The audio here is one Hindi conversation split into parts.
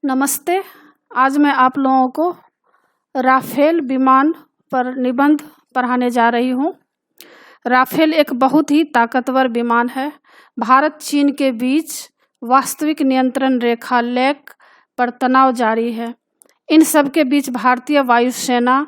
नमस्ते। आज मैं आप लोगों को राफेल विमान पर निबंध पढ़ाने जा रही हूँ। राफेल एक बहुत ही ताकतवर विमान है। भारत चीन के बीच वास्तविक नियंत्रण रेखा लेक पर तनाव जारी है। इन सब के बीच भारतीय वायुसेना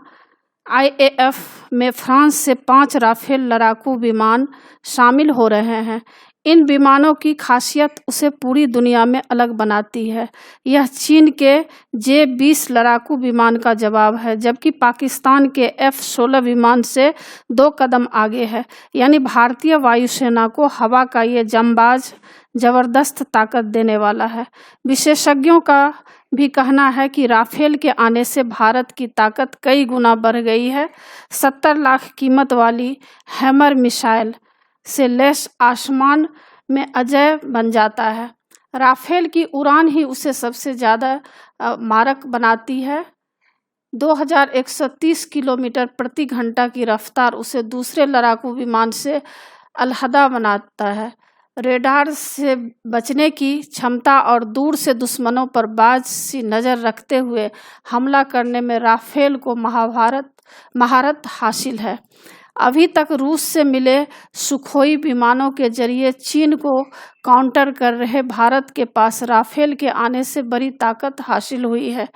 IAF में फ्रांस से 5 राफेल लड़ाकू विमान शामिल हो रहे हैं। इन विमानों की खासियत उसे पूरी दुनिया में अलग बनाती है। यह चीन के J-20 लड़ाकू विमान का जवाब है, जबकि पाकिस्तान के F-16 विमान से 2 कदम आगे है। यानी भारतीय वायुसेना को हवा का ये जंबाज जबरदस्त ताकत देने वाला है। विशेषज्ञों का भी कहना है कि राफेल के आने से भारत की ताकत कई गुना बढ़ गई है। 70 लाख कीमत वाली हैमर मिसाइल से लैस आसमान में अजय बन जाता है। राफेल की उड़ान ही उसे सबसे ज़्यादा मारक बनाती है। 2130 किलोमीटर प्रति घंटा की रफ्तार उसे दूसरे लड़ाकू विमान से अलहदा बनाता है। रेडार से बचने की क्षमता और दूर से दुश्मनों पर बाज सी नज़र रखते हुए हमला करने में राफेल को महारत हासिल है। अभी तक रूस से मिले सुखोई विमानों के जरिए चीन को काउंटर कर रहे भारत के पास राफेल के आने से बड़ी ताकत हासिल हुई है।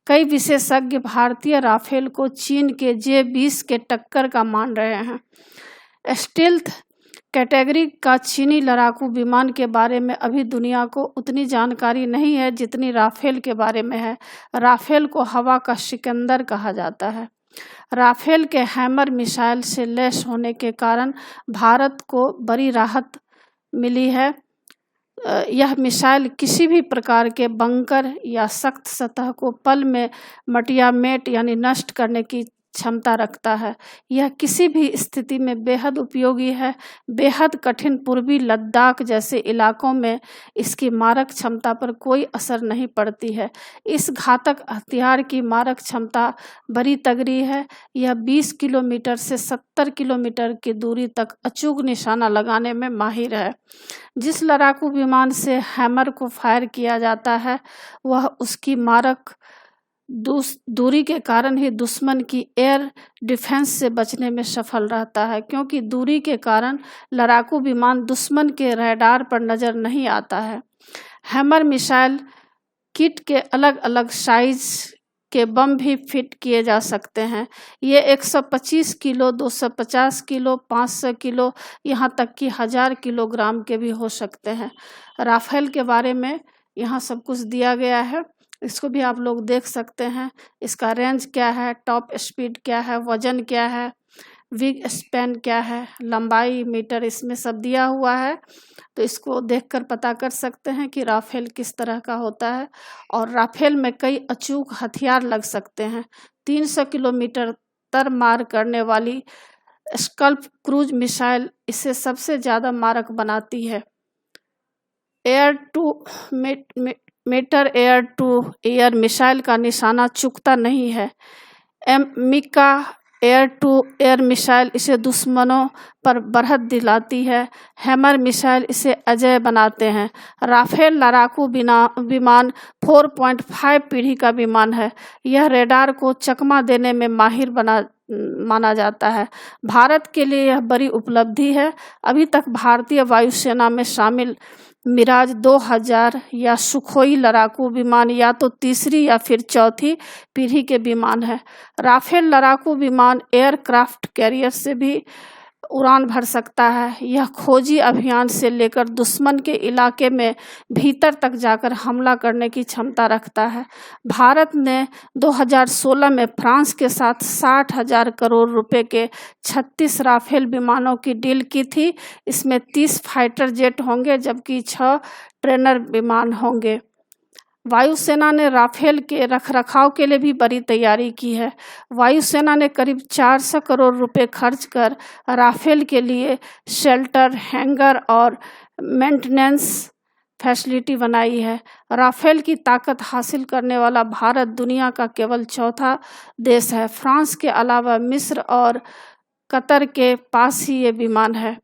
कई विशेषज्ञ भारतीय राफेल को चीन के J-20 के टक्कर का मान रहे हैं। स्टेल्थ कैटेगरी का चीनी लड़ाकू विमान के बारे में अभी दुनिया को उतनी जानकारी नहीं है जितनी राफेल के बारे में है। राफेल को हवा का सिकंदर कहा जाता है। राफेल के हैमर मिसाइल से लैस होने के कारण भारत को बड़ी राहत मिली है। यह मिसाइल किसी भी प्रकार के बंकर या सख्त सतह को पल में मटियामेट यानी नष्ट करने की क्षमता रखता है। यह किसी भी स्थिति में बेहद उपयोगी है। बेहद कठिन पूर्वी लद्दाख जैसे इलाकों में इसकी मारक क्षमता पर कोई असर नहीं पड़ती है। इस घातक हथियार की मारक क्षमता बड़ी तगड़ी है। यह 20 किलोमीटर से 70 किलोमीटर की दूरी तक अचूक निशाना लगाने में माहिर है। जिस लड़ाकू विमान से हैमर को फायर किया जाता है वह उसकी मारक दूरी के कारण ही दुश्मन की एयर डिफेंस से बचने में सफल रहता है, क्योंकि दूरी के कारण लड़ाकू विमान दुश्मन के रडार पर नज़र नहीं आता है। हैमर मिसाइल किट के अलग अलग साइज के बम भी फिट किए जा सकते हैं। ये 125 किलो, 250 किलो, 500 किलो, यहाँ तक कि 1000 किलोग्राम के भी हो सकते हैं। राफेल के बारे में यहाँ सब कुछ दिया गया है, इसको भी आप लोग देख सकते हैं। इसका रेंज क्या है, टॉप स्पीड क्या है, वजन क्या है, विंग स्पैन क्या है, लंबाई मीटर, इसमें सब दिया हुआ है। तो इसको देखकर पता कर सकते हैं कि राफेल किस तरह का होता है। और राफेल में कई अचूक हथियार लग सकते हैं। 300 किलोमीटर तर मार करने वाली स्कल्प क्रूज मिसाइल इसे सबसे ज़्यादा मारक बनाती है। एयर टू एयर मिसाइल का निशाना चूकता नहीं है। MICA air to air missile इसे दुश्मनों पर बढ़त दिलाती है। हैमर मिसाइल इसे अजेय बनाते हैं। राफेल लड़ाकू विमान 4.5 पीढ़ी का विमान है। यह रेडार को चकमा देने में माहिर माना जाता है। भारत के लिए यह बड़ी उपलब्धि है। अभी तक भारतीय वायुसेना में शामिल मिराज 2000 या सुखोई लड़ाकू विमान या तो तीसरी या फिर चौथी पीढ़ी के विमान है। राफेल लड़ाकू विमान एयरक्राफ्ट कैरियर से भी उड़ान भर सकता है। यह खोजी अभियान से लेकर दुश्मन के इलाके में भीतर तक जाकर हमला करने की क्षमता रखता है। भारत ने 2016 में फ्रांस के साथ 60,000 करोड़ रुपए के 36 राफेल विमानों की डील की थी। इसमें 30 फाइटर जेट होंगे जबकि 6 ट्रेनर विमान होंगे। वायुसेना ने राफेल के रखरखाव के लिए भी बड़ी तैयारी की है। वायुसेना ने करीब 400 करोड़ रुपए खर्च कर राफेल के लिए शेल्टर, हैंगर और मेंटेनेंस फैसिलिटी बनाई है। राफेल की ताकत हासिल करने वाला भारत दुनिया का केवल चौथा देश है। फ्रांस के अलावा मिस्र और कतर के पास ही ये विमान है।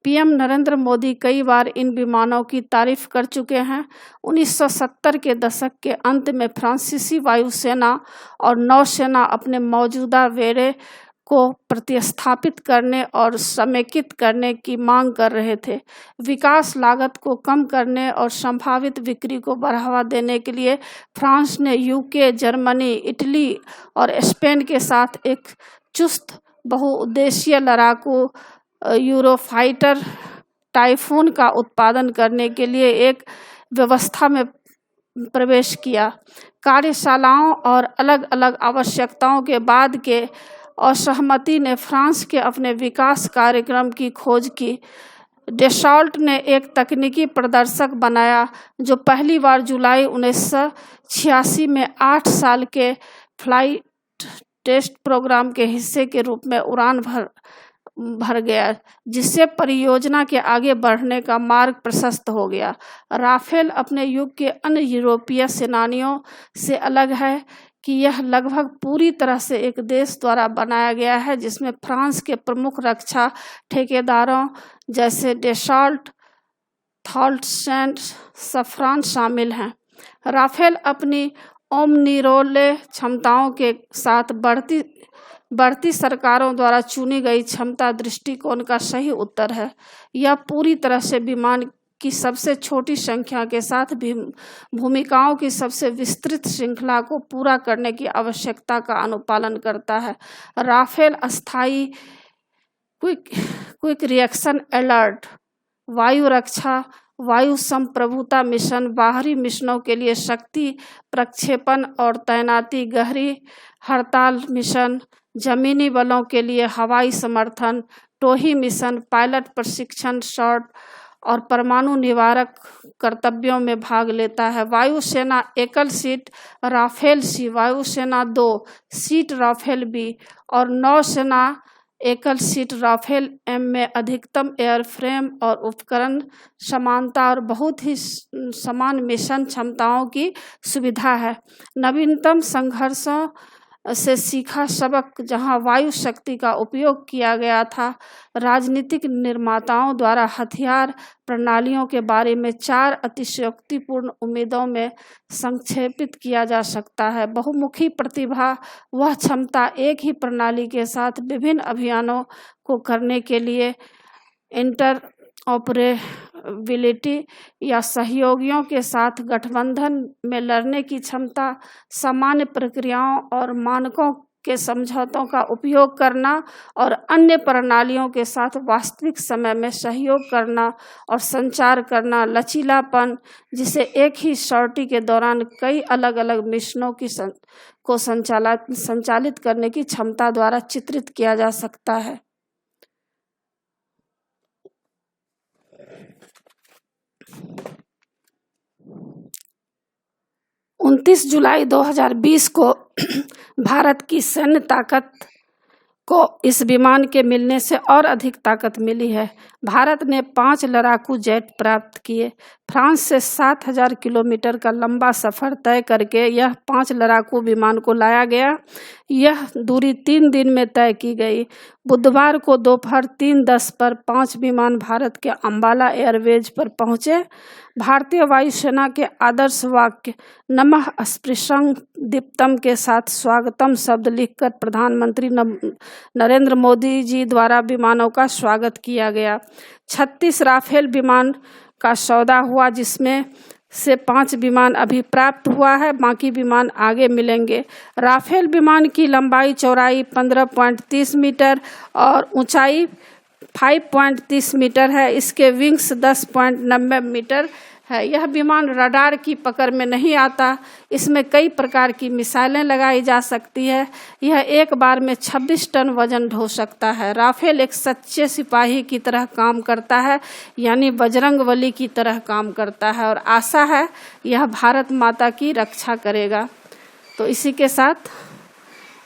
पीएम नरेंद्र मोदी कई बार इन विमानों की तारीफ कर चुके हैं। 1970 के दशक के अंत में फ्रांसीसी वायुसेना और नौसेना अपने मौजूदा बेड़े को प्रतिस्थापित करने और समेकित करने की मांग कर रहे थे। विकास लागत को कम करने और संभावित बिक्री को बढ़ावा देने के लिए फ्रांस ने यूके, जर्मनी, इटली और स्पेन के साथ एक चुस्त बहुउद्देशीय लड़ाकू यूरोफाइटर टाइफून का उत्पादन करने के लिए एक व्यवस्था में प्रवेश किया। कार्यशालाओं और अलग अलग आवश्यकताओं के बाद के असहमति ने फ्रांस के अपने विकास कार्यक्रम की खोज की। डेसॉल्ट ने एक तकनीकी प्रदर्शक बनाया जो पहली बार जुलाई 1986 में 8 साल के फ्लाइट टेस्ट प्रोग्राम के हिस्से के रूप में उड़ान भर गया, जिससे परियोजना के आगे बढ़ने का मार्ग प्रशस्त हो गया। राफेल अपने युग के अन्य यूरोपीय सेनानियों से अलग है कि यह लगभग पूरी तरह से एक देश द्वारा बनाया गया है, जिसमें फ्रांस के प्रमुख रक्षा ठेकेदारों जैसे डेसॉल्ट, थॉल्टसेंट, सफ्रान शामिल हैं। राफेल अपनी ओमनीरोले क्षमताओं के साथ बढ़ती सरकारों द्वारा चुनी गई क्षमता दृष्टिकोण का सही उत्तर है। यह पूरी तरह से विमान की सबसे छोटी संख्या के साथ भी भूमिकाओं की सबसे विस्तृत श्रृंखला को पूरा करने की आवश्यकता का अनुपालन करता है। राफेल अस्थायी क्विक रिएक्शन अलर्ट, वायु रक्षा, वायु संप्रभुता मिशन, बाहरी मिशनों के लिए शक्ति प्रक्षेपण और तैनाती, गहरी हड़ताल मिशन, जमीनी बलों के लिए हवाई समर्थन, टोही मिशन, पायलट प्रशिक्षण, शॉर्ट और परमाणु निवारक कर्तव्यों में भाग लेता है। वायुसेना एकल सीट राफेल सी, वायुसेना 2 सीट राफेल बी और नौसेना एकल सीट राफेल एम में अधिकतम एयरफ्रेम और उपकरण समानता और बहुत ही समान मिशन क्षमताओं की सुविधा है। नवीनतम संघर्षों से सीखा सबक, जहां वायु शक्ति का उपयोग किया गया था, राजनीतिक निर्माताओं द्वारा हथियार प्रणालियों के बारे में 4 अतिशयोक्तिपूर्ण उम्मीदों में संक्षेपित किया जा सकता है। बहुमुखी प्रतिभा वह क्षमता एक ही प्रणाली के साथ विभिन्न अभियानों को करने के लिए इंटरऑपरेबिलिटी या सहयोगियों के साथ गठबंधन में लड़ने की क्षमता, सामान्य प्रक्रियाओं और मानकों के समझौतों का उपयोग करना और अन्य प्रणालियों के साथ वास्तविक समय में सहयोग करना और संचार करना, लचीलापन जिसे एक ही सॉर्टी के दौरान कई अलग अलग मिशनों को संचालित करने की क्षमता द्वारा चित्रित किया जा सकता है। 29 जुलाई 2020 को भारत की सैन्य ताकत को इस विमान के मिलने से और अधिक ताकत मिली है। भारत ने 5 लड़ाकू जेट प्राप्त किए। फ्रांस से 7000 किलोमीटर का लंबा सफर तय करके यह 5 लड़ाकू विमान को लाया गया। यह दूरी 3 दिन में तय की गई। बुधवार को दोपहर 3:10 पर 5 विमान भारत के अंबाला एयरबेज पर पहुंचे। भारतीय वायुसेना के आदर्श वाक्य नमः स्पृशं दीप्तम के साथ स्वागतम शब्द लिखकर प्रधानमंत्री नरेंद्र मोदी जी द्वारा विमानों का स्वागत किया गया। 36 राफेल विमान का सौदा हुआ, जिसमें से 5 विमान अभी प्राप्त हुआ है, बाकी विमान आगे मिलेंगे। राफेल विमान की लंबाई चौड़ाई 15.30 मीटर और ऊंचाई 5.30 मीटर है। इसके विंग्स 10.90 मीटर है। यह विमान रडार की पकड़ में नहीं आता। इसमें कई प्रकार की मिसाइलें लगाई जा सकती है। यह एक बार में 26 टन वजन ढो सकता है। राफेल एक सच्चे सिपाही की तरह काम करता है, यानी बजरंगबली की तरह काम करता है, और आशा है यह भारत माता की रक्षा करेगा। तो इसी के साथ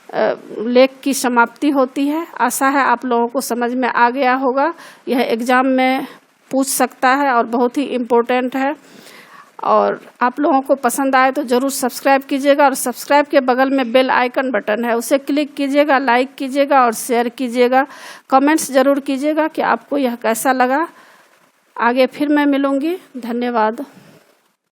लेख की समाप्ति होती है। आशा है आप लोगों को समझ में आ गया होगा। यह एग्जाम में पूछ सकता है और बहुत ही इम्पोर्टेंट है। और आप लोगों को पसंद आए तो ज़रूर सब्सक्राइब कीजिएगा, और सब्सक्राइब के बगल में बेल आइकन बटन है, उसे क्लिक कीजिएगा, लाइक कीजिएगा और शेयर कीजिएगा। कमेंट्स ज़रूर कीजिएगा कि आपको यह कैसा लगा। आगे फिर मैं मिलूँगी। धन्यवाद।